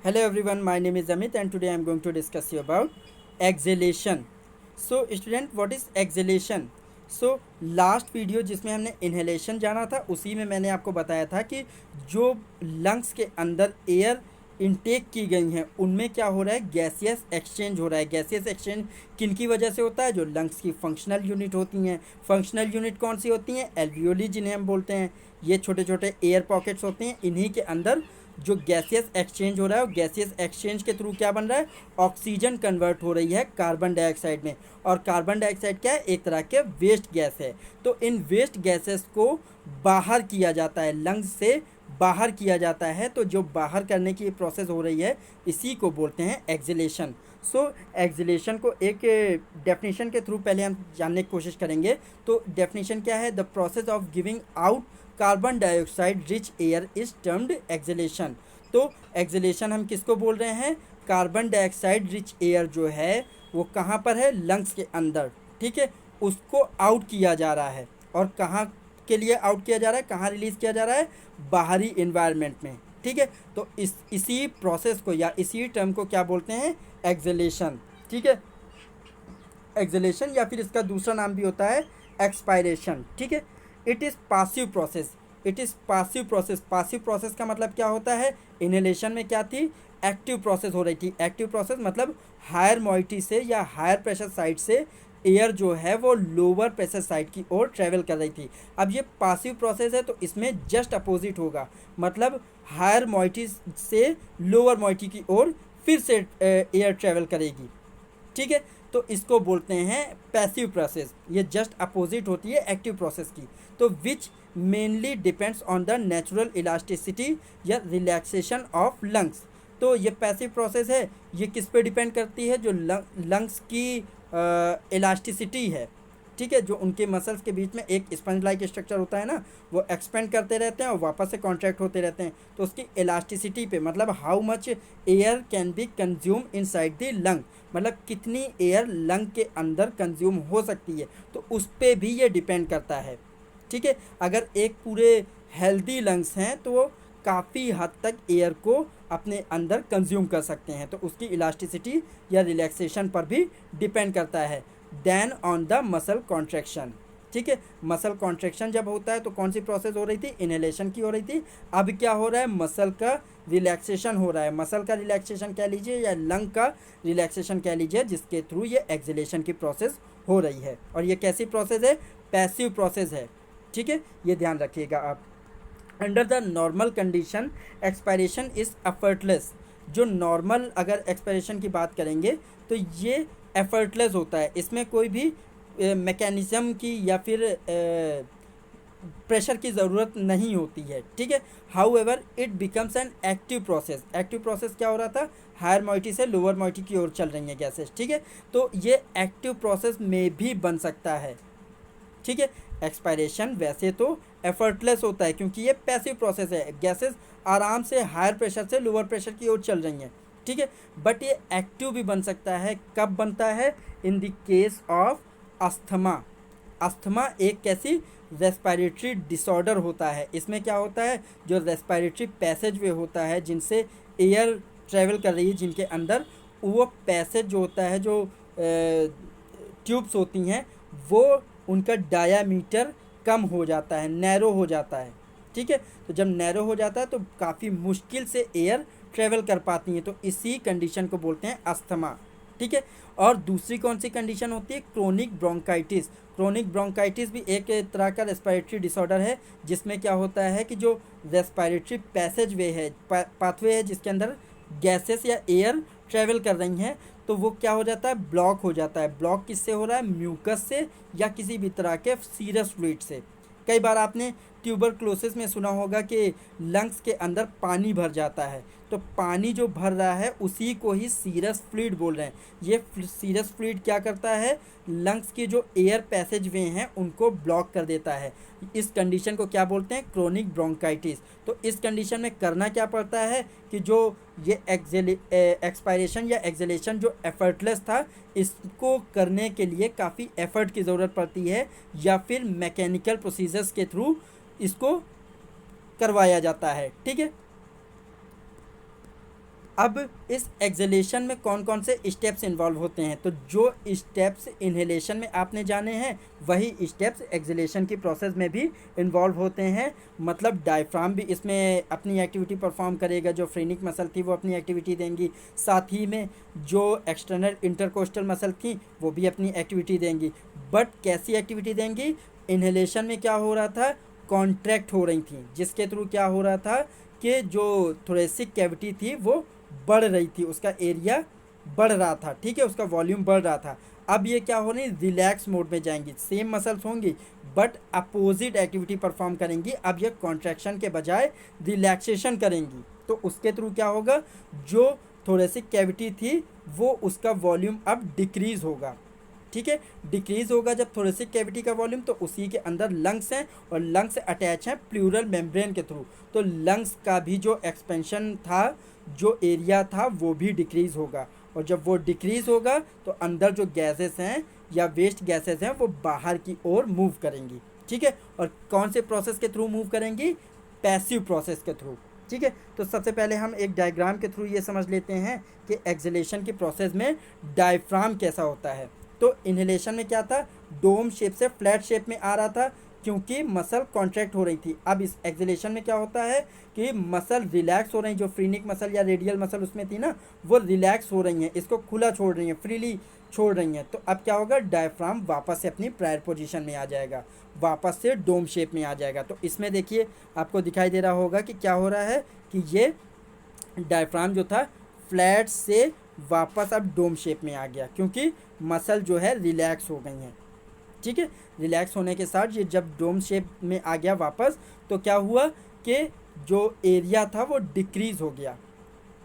Hello everyone, my name is Amit and today I am going to discuss you about exhalation. So student, what is exhalation? So last video जिसमें हमने inhalation जाना था उसी में मैंने आपको बताया था कि जो लंग्स के अंदर एयर इनटेक की गई हैं उनमें क्या हो रहा है, गैसियस एक्सचेंज हो रहा है। गैसियस एक्सचेंज किन की वजह से होता है? जो लंग्स की फंक्शनल यूनिट होती हैं। फंक्शनल यूनिट कौन सी होती हैं? एल्वियोली, जिन्हें हम बोलते हैं। ये छोटे छोटे एयर पॉकेट्स होते हैं, इन्हीं के अंदर जो गैसियस एक्सचेंज हो रहा है, गैसियस एक्सचेंज के थ्रू क्या बन रहा है? ऑक्सीजन कन्वर्ट हो रही है कार्बन डाइऑक्साइड में। और कार्बन डाइऑक्साइड क्या है? एक तरह के वेस्ट गैस है। तो इन वेस्ट गैसेस को बाहर किया जाता है, लंग्स से बाहर किया जाता है। तो जो बाहर करने की प्रोसेस हो रही है इसी को बोलते हैं एक्सहेलेशन। सो एक्सहेलेशन को एक डेफिनेशन के थ्रू पहले हम जानने की कोशिश करेंगे। तो डेफिनेशन क्या है? The process of giving out carbon dioxide rich air is termed exhalation. तो एक्सहेलेशन हम किसको बोल रहे हैं? कार्बन डाइऑक्साइड रिच एयर जो है वो कहाँ पर है? लंग्स के अंदर, ठीक है। उसको आउट किया जा रहा है। और कहाँ के लिए आउट किया जा रहा है? कहाँ रिलीज़ किया जा रहा है? बाहरी इन्वायरमेंट में, ठीक है। तो इसी प्रोसेस को या इसी टर्म को क्या बोलते हैं? एक्सहेलेशन, ठीक है। एक्सहेलेशन या फिर इसका दूसरा नाम भी होता है एक्सपायरेशन, ठीक है। It is passive process. It is passive process. Passive process का मतलब क्या होता है? इनहेलेशन में क्या थी? एक्टिव प्रोसेस हो रही थी। एक्टिव प्रोसेस मतलब हायर मोइटी से या हायर प्रेशर साइड से एयर जो है वो लोअर प्रेशर साइड की ओर ट्रैवल कर रही थी। अब ये पासिव प्रोसेस है तो इसमें जस्ट अपोजिट होगा, मतलब हायर मोइटी से लोअर मोइटी की ओर फिर से एयर ट्रैवल करेगी, ठीक है। तो इसको बोलते हैं पैसिव प्रोसेस। ये जस्ट अपोजिट होती है एक्टिव प्रोसेस की। तो which mainly depends on the natural elasticity या रिलैक्सेशन ऑफ लंग्स। तो ये पैसिव प्रोसेस है, ये किस पे डिपेंड करती है? जो लंग्स की इलास्टिसिटी है, ठीक है। जो उनके मसल्स के बीच में एक स्पंज लाइक स्ट्रक्चर होता है ना, वो एक्सपेंड करते रहते हैं और वापस से कॉन्ट्रैक्ट होते रहते हैं। तो उसकी इलास्टिसिटी पे, मतलब how much air can be consume inside the lung, मतलब कितनी एयर लंग के अंदर कंज्यूम हो सकती है, तो उस पर भी ये डिपेंड करता है, ठीक है। अगर एक पूरे हेल्दी लंग्स हैं तो वो काफ़ी हद तक एयर को अपने अंदर कंज्यूम कर सकते हैं। तो उसकी इलास्टिसिटी या रिलैक्सेशन पर भी डिपेंड करता है। Then on the muscle contraction, ठीक है। मसल कॉन्ट्रैक्शन जब होता है तो कौन सी प्रोसेस हो रही थी? इनहेलेशन की हो रही थी। अब क्या हो रहा है? मसल का रिलैक्सेशन हो रहा है। मसल का रिलैक्सेशन कह लीजिए या लंग का रिलैक्सेशन कह लीजिए, जिसके थ्रू ये एक्सहेलेशन की प्रोसेस हो रही है। और ये कैसी प्रोसेस है? पैसिव प्रोसेस है, ठीक है। ये ध्यान रखिएगा आप। Under the normal condition expiration is effortless. जो नॉर्मल अगर एक्सपायरेशन की बात करेंगे तो ये एफर्टलेस होता है। इसमें कोई भी मैकेनिज़्म की या फिर प्रेशर की ज़रूरत नहीं होती है, ठीक है। How ever it becomes an active process. Active process क्या हो रहा था? हायर मोइटी से लोअर मोइटी की ओर चल रही हैं गैसेस, ठीक है। तो ये एक्टिव प्रोसेस में भी बन सकता है, ठीक है। एक्सपायरेशन वैसे तो एफर्टलेस होता है क्योंकि ये पैसिव प्रोसेस है, गैसेस आराम से हायर प्रेशर से लोअर प्रेशर की ओर चल रही हैं, ठीक है। बट ये एक्टिव भी बन सकता है। कब बनता है? In the case of asthma. Asthma एक कैसी रेस्पिरेटरी डिसऑर्डर होता है। इसमें क्या होता है? जो रेस्पिरेटरी पैसेज वे होता है जिनसे एयर ट्रेवल कर रही है जिनके अंदर, वो पैसेज जो होता है, जो ट्यूब्स होती हैं, वो उनका डायामीटर कम हो जाता है, नैरो हो जाता है, ठीक है। तो जब नैरो हो जाता है तो काफ़ी मुश्किल से एयर ट्रेवल कर पाती हैं। तो इसी कंडीशन को बोलते हैं अस्थमा, ठीक है। और दूसरी कौन सी कंडीशन होती है? Chronic bronchitis. क्रोनिक ब्रोंकाइटिस भी एक तरह का रेस्पिरेटरी डिसऑर्डर है जिसमें क्या होता है कि जो रेस्पिरेटरी पैसेज वे है, पाथवे है, जिसके अंदर गैसेस या एयर ट्रेवल कर रही हैं, तो वो क्या हो जाता है? ब्लॉक हो जाता है। ब्लॉक किससे हो रहा है? म्यूकस से या किसी भी तरह के सीरस फ्लूइड से। कई बार आपने ट्यूबरक्लोसिस में सुना होगा कि लंग्स के अंदर पानी भर जाता है। तो पानी जो भर रहा है उसी को ही सीरस फ्लूइड बोल रहे हैं। ये सीरस फ्लूइड क्या करता है? लंग्स की जो एयर पैसेज वे हैं उनको ब्लॉक कर देता है। इस कंडीशन को क्या बोलते हैं? Chronic bronchitis. तो इस कंडीशन में करना क्या पड़ता है कि जो ये एक्सपायरेशन या एक्सहेलेशन जो एफर्टलेस था, इसको करने के लिए काफ़ी एफर्ट की ज़रूरत पड़ती है या फिर मैकेनिकल प्रोसीजर्स के थ्रू इसको करवाया जाता है, ठीक है। अब इस एक्सहेलेशन में कौन कौन से स्टेप्स इन्वॉल्व होते हैं, तो जो स्टेप्स इन्हेलेशन में आपने जाने हैं वही स्टेप्स एक्सहेलेशन की प्रोसेस में भी इन्वॉल्व होते हैं। मतलब डायफ्राम भी इसमें अपनी एक्टिविटी परफॉर्म करेगा, जो फ्रेनिक मसल थी वो अपनी एक्टिविटी देंगी, साथ ही में जो एक्सटर्नल इंटरकोस्टल मसल थी वो भी अपनी एक्टिविटी देंगी। बट कैसी एक्टिविटी देंगी, इन्हेलेशन में क्या हो रहा था, कॉन्ट्रैक्ट हो रही थी, जिसके थ्रू क्या हो रहा था कि जो थोरेसिक कैविटी थी वो बढ़ रही थी, उसका एरिया बढ़ रहा था, ठीक है, उसका वॉल्यूम बढ़ रहा था। अब ये क्या हो रही, रिलैक्स मोड में जाएंगी, सेम मसल्स होंगी बट अपोजिट एक्टिविटी परफॉर्म करेंगी। अब ये कॉन्ट्रैक्शन के बजाय रिलैक्सेशन करेंगी, तो उसके थ्रू क्या होगा, जो थोरेसिक कैविटी थी वो उसका वॉल्यूम अब डिक्रीज़ होगा, ठीक है, डिक्रीज होगा जब थोरेसिक कैविटी का वॉल्यूम, तो उसी के अंदर लंग्स हैं और लंग्स अटैच हैं प्लूरल मेम्ब्रेन के थ्रू, तो लंग्स का भी जो एक्सपेंशन था, जो एरिया था वो भी डिक्रीज़ होगा, और जब वो डिक्रीज़ होगा तो अंदर जो गैसेस हैं या वेस्ट गैसेस हैं वो बाहर की ओर मूव करेंगी, ठीक है। और कौन से प्रोसेस के थ्रू मूव करेंगी, पैसिव प्रोसेस के थ्रू, ठीक है। तो सबसे पहले हम एक डायग्राम के थ्रू ये समझ लेते हैं कि एक्सहेलेशन की प्रोसेस में डायफ्राम कैसा होता है। तो इन्हेलेशन में क्या था, डोम शेप से फ्लैट शेप में आ रहा था क्योंकि मसल कॉन्ट्रैक्ट हो रही थी। अब इस एक्सहेलेशन में क्या होता है कि मसल रिलैक्स हो रही, जो फ्रीनिक मसल या रेडियल मसल उसमें थी ना वो रिलैक्स हो रही हैं, इसको खुला छोड़ रही हैं, फ्रीली छोड़ रही हैं। तो अब क्या होगा, डायफ्राम वापस से अपनी प्रायर पोजीशन में आ जाएगा, वापस से डोम शेप में आ जाएगा। तो इसमें देखिए आपको दिखाई दे रहा होगा कि क्या हो रहा है कि ये डायफ्राम जो था फ्लैट से वापस अब डोम शेप में आ गया, क्योंकि मसल जो है रिलैक्स हो गई हैं, ठीक है। रिलैक्स होने के साथ ये जब डोम शेप में आ गया वापस, तो क्या हुआ कि जो एरिया था वो डिक्रीज़ हो गया,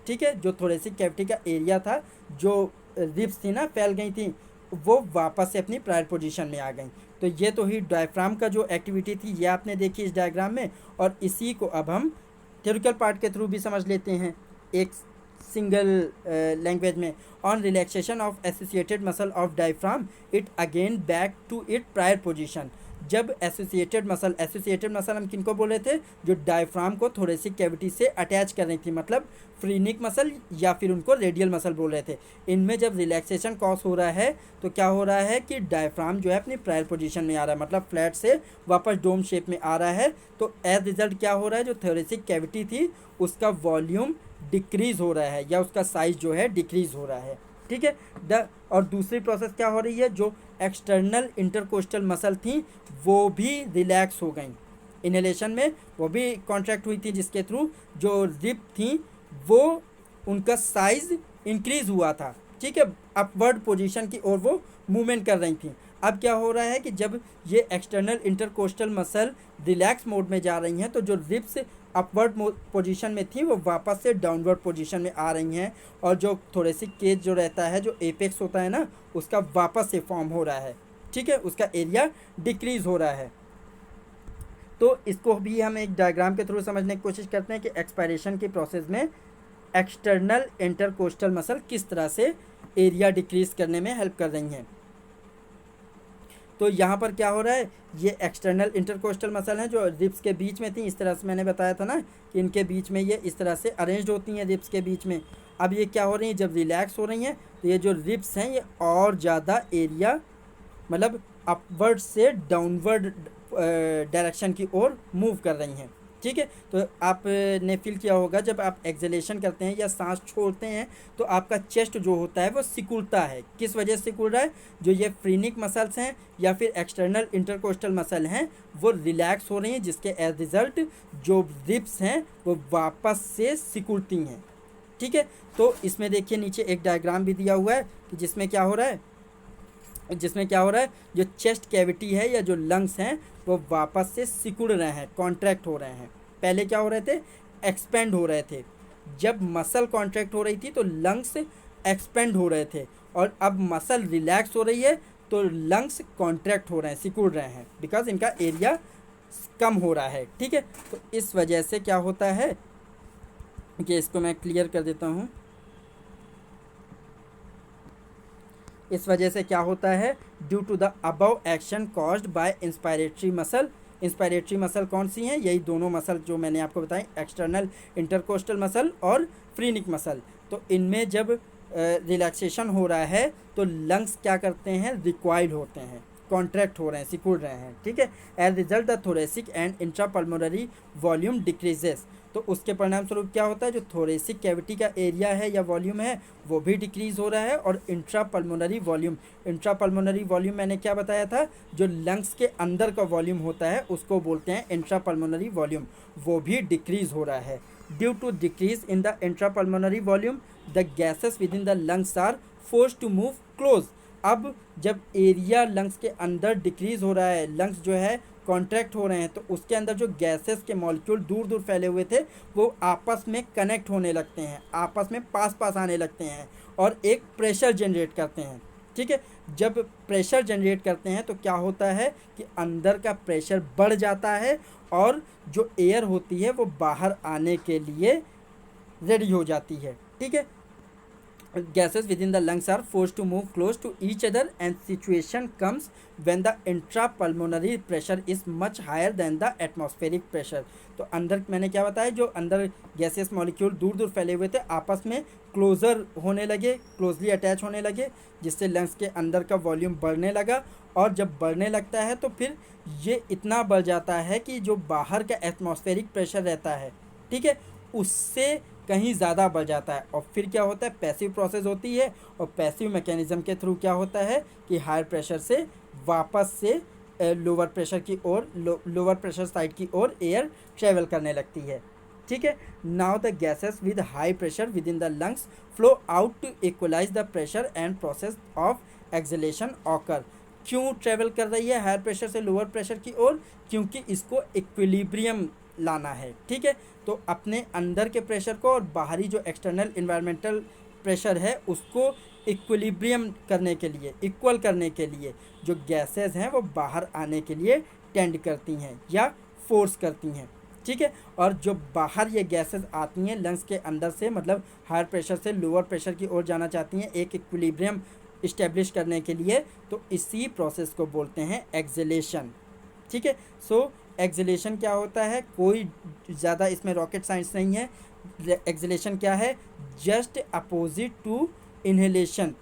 ठीक है। जो थोरेसिक कैविटी का एरिया था, जो रिब्स थी ना फैल गई थी, वो वापस से अपनी प्रायर पोजीशन में आ गई। तो ये तो ही डायफ्राम का जो एक्टिविटी थी ये आपने देखी इस डायग्राम में, और इसी को अब हम थ्योरिकल पार्ट के थ्रू भी समझ लेते हैं एक सिंगल लैंग्वेज में। On relaxation of associated muscle of diaphragm it again back to it prior position. जब एसोसिएटेड मसल हम किनको बोल रहे थे, जो डायफ्राम को थोरेसिक कैविटी से अटैच कर रही थी, मतलब फ्रीनिक मसल या फिर उनको रेडियल मसल बोल रहे थे। इनमें जब रिलैक्सेशन कॉज हो रहा है तो क्या हो रहा है कि डायफ्राम जो है अपनी प्रायर पोजीशन में आ रहा है, मतलब फ्लैट से वापस डोम शेप में आ रहा है। तो एज रिजल्ट क्या हो रहा है, जो थोरेसिक कैविटी थी उसका वॉल्यूम डिक्रीज़ हो रहा है या उसका साइज जो है डिक्रीज़ हो रहा है, ठीक है। और दूसरी प्रोसेस क्या हो रही है, जो एक्सटर्नल इंटरकोस्टल मसल थी वो भी रिलैक्स हो गई इन्हेलेशन में, वो भी कॉन्ट्रैक्ट हुई थी, जिसके थ्रू जो रिब थी वो उनका साइज इंक्रीज़ हुआ था, ठीक है, अपवर्ड पोजीशन की ओर वो मूवमेंट कर रही थी। अब क्या हो रहा है कि जब ये external intercostal muscle relax mode में जा रही हैं, तो जो रिब्स अपवर्ड पोजीशन में थी वो वापस से डाउनवर्ड पोजीशन में आ रही हैं, और जो थोरेसिक केज जो रहता है, जो एपेक्स होता है ना, उसका वापस से फॉर्म हो रहा है, ठीक है, उसका एरिया डिक्रीज़ हो रहा है। तो इसको भी हम एक डायग्राम के थ्रू समझने की कोशिश करते हैं कि एक्सपायरेशन की प्रोसेस में एक्सटर्नल इंटरकोस्टल मसल किस तरह से एरिया डिक्रीज़ करने में हेल्प कर रही हैं। तो यहाँ पर क्या हो रहा है, ये एक्सटर्नल इंटरकोस्टल मसल हैं जो रिब्स के बीच में थी, इस तरह से मैंने बताया था ना कि इनके बीच में ये इस तरह से अरेंज्ड होती हैं रिब्स के बीच में। अब ये क्या हो रही हैं, जब रिलैक्स हो रही हैं तो ये जो रिब्स हैं ये और ज़्यादा एरिया, मतलब अपवर्ड से डाउनवर्ड डायरेक्शन की ओर मूव कर रही हैं, ठीक है। तो आपने फील किया होगा जब आप एक्सहेलेशन करते हैं या सांस छोड़ते हैं तो आपका चेस्ट जो होता है वो सिकुड़ता है। किस वजह से सिकुड़ रहा है, जो ये फ्रीनिक मसल्स हैं या फिर एक्सटर्नल इंटरकोस्टल मसल हैं वो रिलैक्स हो रही हैं, जिसके एज रिज़ल्ट जो रिब्स हैं वो वापस से सिकुड़ती हैं, ठीक है। तो इसमें देखिए नीचे एक डायग्राम भी दिया हुआ है कि जिसमें क्या हो रहा है, जो चेस्ट कैविटी है या जो लंग्स हैं वो वापस से सिकुड़ रहे हैं, कॉन्ट्रैक्ट हो रहे हैं। पहले क्या हो रहे थे, एक्सपेंड हो रहे थे। जब मसल कॉन्ट्रैक्ट हो रही थी तो लंग्स एक्सपेंड हो रहे थे, और अब मसल रिलैक्स हो रही है तो लंग्स कॉन्ट्रैक्ट हो रहे हैं, सिकुड़ रहे हैं, बिकॉज इनका एरिया कम हो रहा है, ठीक है। तो इस वजह से क्या होता है कि इसको मैं क्लियर कर देता हूँ। इस वजह से क्या होता है, due to the above action caused by inspiratory muscle. Inspiratory muscle कौन सी हैं, यही दोनों मसल जो मैंने आपको बताई, एक्सटर्नल इंटरकोस्टल मसल और फ्रीनिक मसल। तो इनमें जब रिलैक्सेशन हो रहा है तो लंग्स क्या करते हैं, रिकॉइल होते हैं, कॉन्ट्रैक्ट हो रहे हैं, सिकुड़ रहे हैं, ठीक है। As result the thoracic and intrapulmonary volume decreases, तो उसके परिणाम स्वरूप क्या होता है, जो थोरेसिक कैविटी का एरिया है या वॉल्यूम है वो भी डिक्रीज हो रहा है, और इंट्रापल्मोनरी वॉल्यूम मैंने क्या बताया था, जो लंग्स के अंदर का वॉल्यूम होता है उसको बोलते हैं इंट्रापल्मोनरी वॉल्यूम, वो भी डिक्रीज हो रहा है। Due to decrease in the intrapulmonary volume the gases within the lungs are force to move close. अब जब एरिया लंग्स के अंदर डिक्रीज हो रहा है, लंग्स जो है कॉन्ट्रैक्ट हो रहे हैं, तो उसके अंदर जो गैसेस के मॉलिक्यूल दूर दूर फैले हुए थे वो आपस में कनेक्ट होने लगते हैं, आपस में पास पास आने लगते हैं और एक प्रेशर जनरेट करते हैं, ठीक है। जब प्रेशर जनरेट करते हैं तो क्या होता है कि अंदर का प्रेशर बढ़ जाता है और जो एयर होती है वो बाहर आने के लिए रेडी हो जाती है, ठीक है। Gases within the lungs are forced to move close to each other and situation comes when the intrapulmonary pressure is much higher than the atmospheric pressure। तो अंदर मैंने क्या बताया, जो अंदर गैसेस मॉलिक्यूल दूर दूर फैले हुए थे आपस में क्लोजर होने लगे, क्लोजली अटैच होने लगे, जिससे लंग्स के अंदर का वॉल्यूम बढ़ने लगा, और जब बढ़ने लगता है तो फिर ये इतना बढ़ जाता है कि जो बाहर का एटमॉस्फेरिक प्रेशर रहता है, ठीक है, उससे कहीं ज़्यादा बढ़ जाता है। और फिर क्या होता है, पैसिव प्रोसेस होती है, और पैसिव मैकेनिज़्म के थ्रू क्या होता है कि हायर प्रेशर से वापस से लोअर प्रेशर की ओर, लोअर प्रेशर साइड की ओर एयर ट्रेवल करने लगती है, ठीक है। Now the gases with high pressure within the lungs flow out to equalize the pressure and process of exhalation occur. क्यों ट्रेवल कर रही है हायर प्रेशर से लोअर प्रेशर की ओर, क्योंकि इसको इक्विलिब्रियम लाना है, ठीक है। तो अपने अंदर के प्रेशर को और बाहरी जो एक्सटर्नल इन्वायरमेंटल प्रेशर है उसको इक्विलिब्रियम करने के लिए, इक्वल करने के लिए जो गैसेस हैं वो बाहर आने के लिए टेंड करती हैं या फोर्स करती हैं, ठीक है। और जो बाहर ये गैसेस आती हैं लंग्स के अंदर से, मतलब हायर प्रेशर से लोअर प्रेशर की ओर जाना चाहती हैं एक इक्विलिब्रियम इस्टेब्लिश करने के लिए, तो इसी प्रोसेस को बोलते हैं एक्सहेलेशन, ठीक है। सो एक्सहेलेशन क्या होता है, कोई ज़्यादा इसमें रॉकेट साइंस नहीं है। एक्सहेलेशन क्या है, जस्ट अपोजिट टू इन्हेलेशन,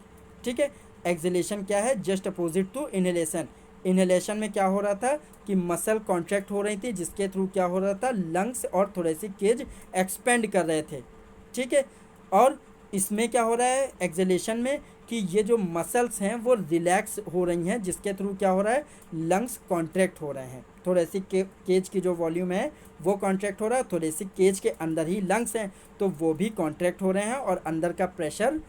ठीक है। एक्सहेलेशन क्या है, just opposite to inhalation. Inhalation में क्या हो रहा था कि मसल कॉन्ट्रैक्ट हो रही थी, जिसके थ्रू क्या हो रहा था, लंग्स और थोरेसिक केज एक्सपेंड कर रहे थे, ठीक है। और इसमें क्या हो रहा है एक्सहेलेशन में कि ये जो मसल्स हैं वो रिलैक्स हो रही हैं, जिसके थ्रू क्या हो रहा है, लंग्स कॉन्ट्रैक्ट हो रहे हैं। थोरेसिक केज की जो वॉल्यूम है वो कॉन्ट्रैक्ट हो रहा है, थोरेसिक केज के अंदर ही लंग्स हैं तो वो भी कॉन्ट्रैक्ट हो रहे हैं और अंदर का प्रेशर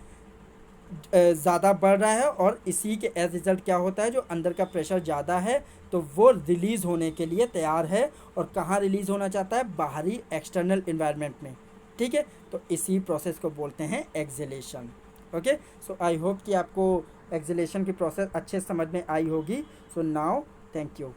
ज़्यादा बढ़ रहा है, और इसी के एज रिज़ल्ट क्या होता है, जो अंदर का प्रेशर ज़्यादा है तो वो रिलीज़ होने के लिए तैयार है, और कहाँ रिलीज़ होना चाहता है, बाहरी एक्सटर्नल इन्वायरमेंट में, ठीक है। तो इसी प्रोसेस को बोलते हैं exhalation. Okay, so I hope कि आपको एक्सहेलेशन की प्रोसेस अच्छे समझ में आई होगी। So now thank you.